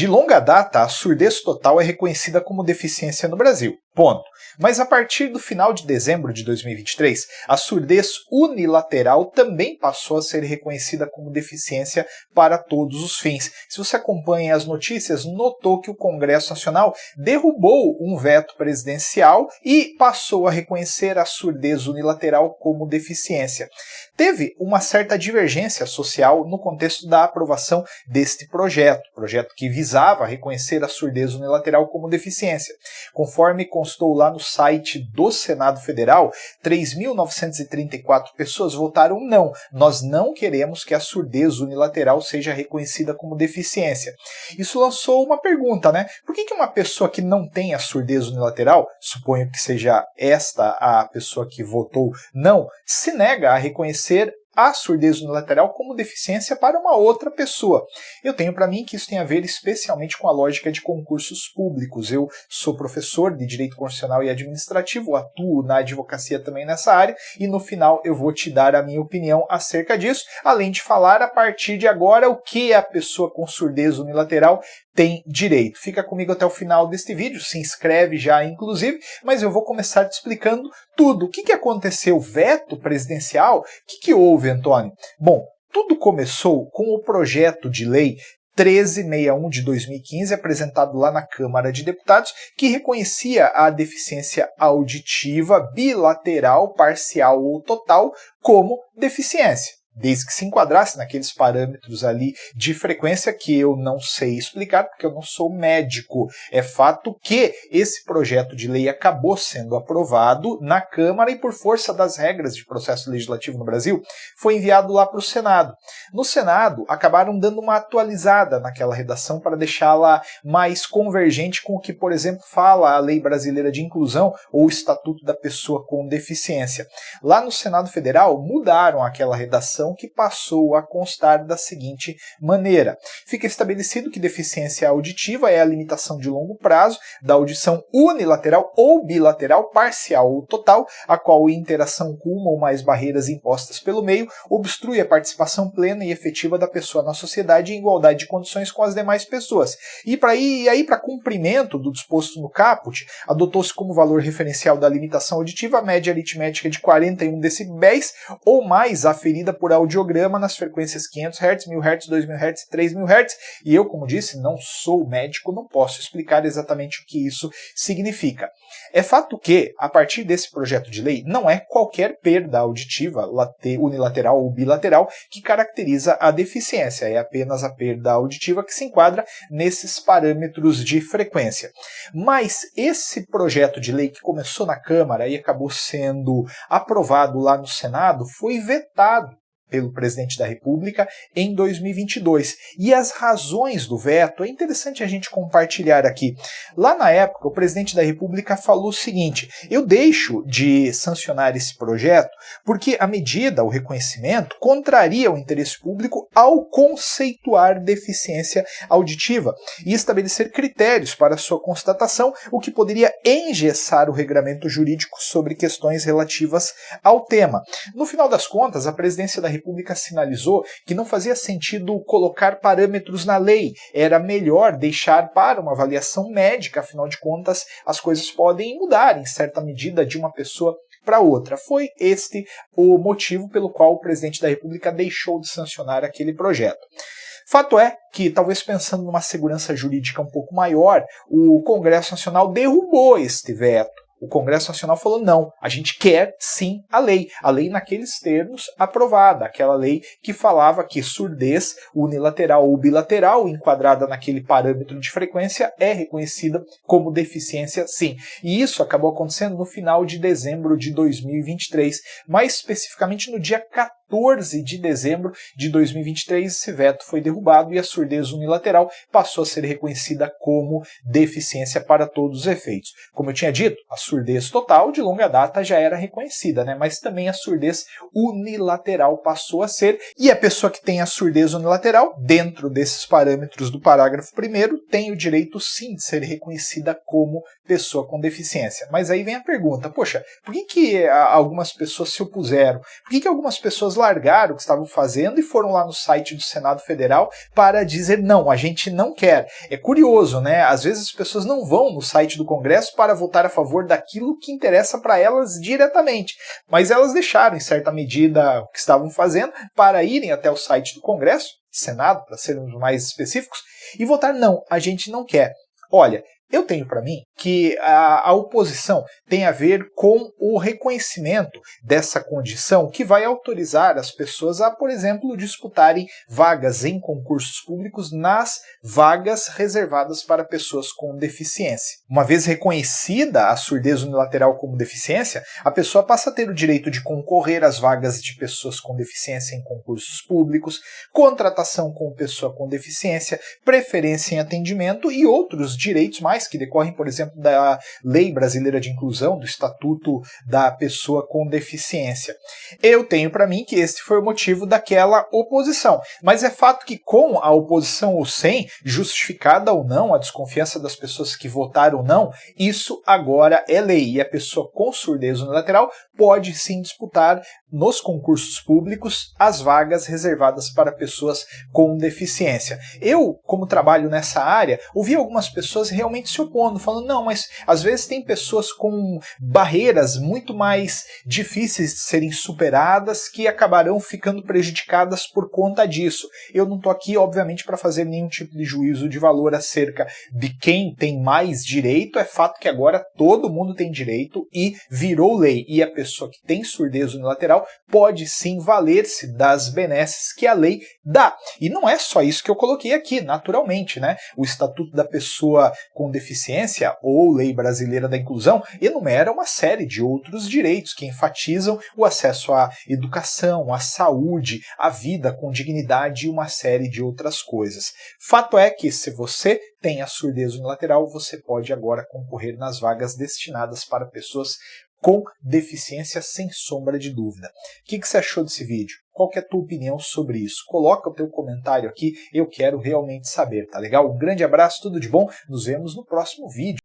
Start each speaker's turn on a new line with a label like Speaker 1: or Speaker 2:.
Speaker 1: De longa data, a surdez total é reconhecida como deficiência no Brasil. Ponto. Mas a partir do final de dezembro de 2023, a surdez unilateral também passou a ser reconhecida como deficiência para todos os fins. Se você acompanha as notícias, notou que o Congresso Nacional derrubou um veto presidencial e passou a reconhecer a surdez unilateral como deficiência. Teve uma certa divergência social no contexto da aprovação deste projeto que visava reconhecer a surdez unilateral como deficiência. Conforme constou lá no site do Senado Federal, 3.934 pessoas votaram não. Nós não queremos que a surdez unilateral seja reconhecida como deficiência. Isso lançou uma pergunta, né? Por que uma pessoa que não tem a surdez unilateral, suponho que seja esta a pessoa que votou não, se nega a reconhecer a surdez unilateral como deficiência para uma outra pessoa? Eu tenho para mim que isso tem a ver especialmente com a lógica de concursos públicos. Eu sou professor de Direito Constitucional e Administrativo, atuo na advocacia também nessa área, e no final eu vou te dar a minha opinião acerca disso, além de falar a partir de agora o que a pessoa com surdez unilateral tem direito. Fica comigo até o final deste vídeo, se inscreve já inclusive, mas eu vou começar te explicando tudo. O que aconteceu? Veto presidencial? O que houve, Antônio? Bom, tudo começou com o projeto de lei 1361 de 2015, apresentado lá na Câmara de Deputados, que reconhecia a deficiência auditiva bilateral, parcial ou total como deficiência, desde que se enquadrasse naqueles parâmetros ali de frequência que eu não sei explicar, porque eu não sou médico. É fato que esse projeto de lei acabou sendo aprovado na Câmara e, por força das regras de processo legislativo no Brasil, foi enviado lá para o Senado. No Senado, acabaram dando uma atualizada naquela redação para deixá-la mais convergente com o que, por exemplo, fala a Lei Brasileira de Inclusão ou o Estatuto da Pessoa com Deficiência. Lá no Senado Federal, mudaram aquela redação que passou a constar da seguinte maneira. Fica estabelecido que deficiência auditiva é a limitação de longo prazo da audição unilateral ou bilateral, parcial ou total, a qual a interação com uma ou mais barreiras impostas pelo meio obstrui a participação plena e efetiva da pessoa na sociedade em igualdade de condições com as demais pessoas. E para cumprimento do disposto no caput, adotou-se como valor referencial da limitação auditiva a média aritmética de 41 decibéis ou mais aferida por audiograma nas frequências 500 Hz, 1000 Hz, 2000 Hz, 3000 Hz, e eu, como disse, não sou médico, não posso explicar exatamente o que isso significa. É fato que, a partir desse projeto de lei, não é qualquer perda auditiva, unilateral ou bilateral, que caracteriza a deficiência, é apenas a perda auditiva que se enquadra nesses parâmetros de frequência. Mas esse projeto de lei que começou na Câmara e acabou sendo aprovado lá no Senado, foi vetado pelo presidente da República em 2022. E as razões do veto é interessante a gente compartilhar aqui. Lá na época, o presidente da República falou o seguinte: eu deixo de sancionar esse projeto porque a medida, o reconhecimento, contraria o interesse público ao conceituar deficiência auditiva e estabelecer critérios para sua constatação, o que poderia engessar o regramento jurídico sobre questões relativas ao tema. No final das contas, a presidência da República sinalizou que não fazia sentido colocar parâmetros na lei, era melhor deixar para uma avaliação médica, afinal de contas as coisas podem mudar em certa medida de uma pessoa para outra. Foi este o motivo pelo qual o presidente da República deixou de sancionar aquele projeto. Fato é que, talvez pensando numa segurança jurídica um pouco maior, o Congresso Nacional derrubou este veto. O Congresso Nacional falou não, a gente quer sim a lei naqueles termos aprovada, aquela lei que falava que surdez unilateral ou bilateral, enquadrada naquele parâmetro de frequência, é reconhecida como deficiência sim. E isso acabou acontecendo no final de dezembro de 2023, mais especificamente no dia 14 de dezembro de 2023, esse veto foi derrubado e a surdez unilateral passou a ser reconhecida como deficiência para todos os efeitos. Como eu tinha dito, a surdez total de longa data já era reconhecida, né? Mas também a surdez unilateral passou a ser, e a pessoa que tem a surdez unilateral, dentro desses parâmetros do parágrafo 1º, tem o direito sim de ser reconhecida como pessoa com deficiência. Mas aí vem a pergunta, poxa, por que algumas pessoas se opuseram? Por que algumas pessoas largaram o que estavam fazendo e foram lá no site do Senado Federal para dizer não, a gente não quer. É curioso, né? Às vezes as pessoas não vão no site do Congresso para votar a favor daquilo que interessa para elas diretamente, mas elas deixaram, em certa medida, o que estavam fazendo para irem até o site do Congresso, Senado, para sermos mais específicos, e votar não, a gente não quer. Olha, eu tenho para mim que a oposição tem a ver com o reconhecimento dessa condição que vai autorizar as pessoas a, por exemplo, disputarem vagas em concursos públicos nas vagas reservadas para pessoas com deficiência. Uma vez reconhecida a surdez unilateral como deficiência, a pessoa passa a ter o direito de concorrer às vagas de pessoas com deficiência em concursos públicos, contratação com pessoa com deficiência, preferência em atendimento e outros direitos mais que decorrem, por exemplo, da Lei Brasileira de Inclusão, do Estatuto da Pessoa com Deficiência. Eu tenho para mim que esse foi o motivo daquela oposição, mas é fato que com a oposição ou sem, justificada ou não, a desconfiança das pessoas que votaram ou não, isso agora é lei, e a pessoa com surdez unilateral pode sim disputar nos concursos públicos as vagas reservadas para pessoas com deficiência. Eu, como trabalho nessa área, ouvi algumas pessoas realmente se opondo, falando, não, mas às vezes tem pessoas com barreiras muito mais difíceis de serem superadas que acabarão ficando prejudicadas por conta disso. Eu não estou aqui, obviamente, para fazer nenhum tipo de juízo de valor acerca de quem tem mais direito, é fato que agora todo mundo tem direito e virou lei, e a pessoa que tem surdez unilateral pode sim valer-se das benesses que a lei dá. E não é só isso que eu coloquei aqui, naturalmente, né? O Estatuto da Pessoa com Deficiência, ou Lei Brasileira da Inclusão, enumera uma série de outros direitos que enfatizam o acesso à educação, à saúde, à vida com dignidade e uma série de outras coisas. Fato é que se você tem a surdez unilateral, você pode agora concorrer nas vagas destinadas para pessoas com deficiência, sem sombra de dúvida. O que você achou desse vídeo? Qual que é a tua opinião sobre isso? Coloca o teu comentário aqui, eu quero realmente saber, tá legal? Um grande abraço, tudo de bom, nos vemos no próximo vídeo.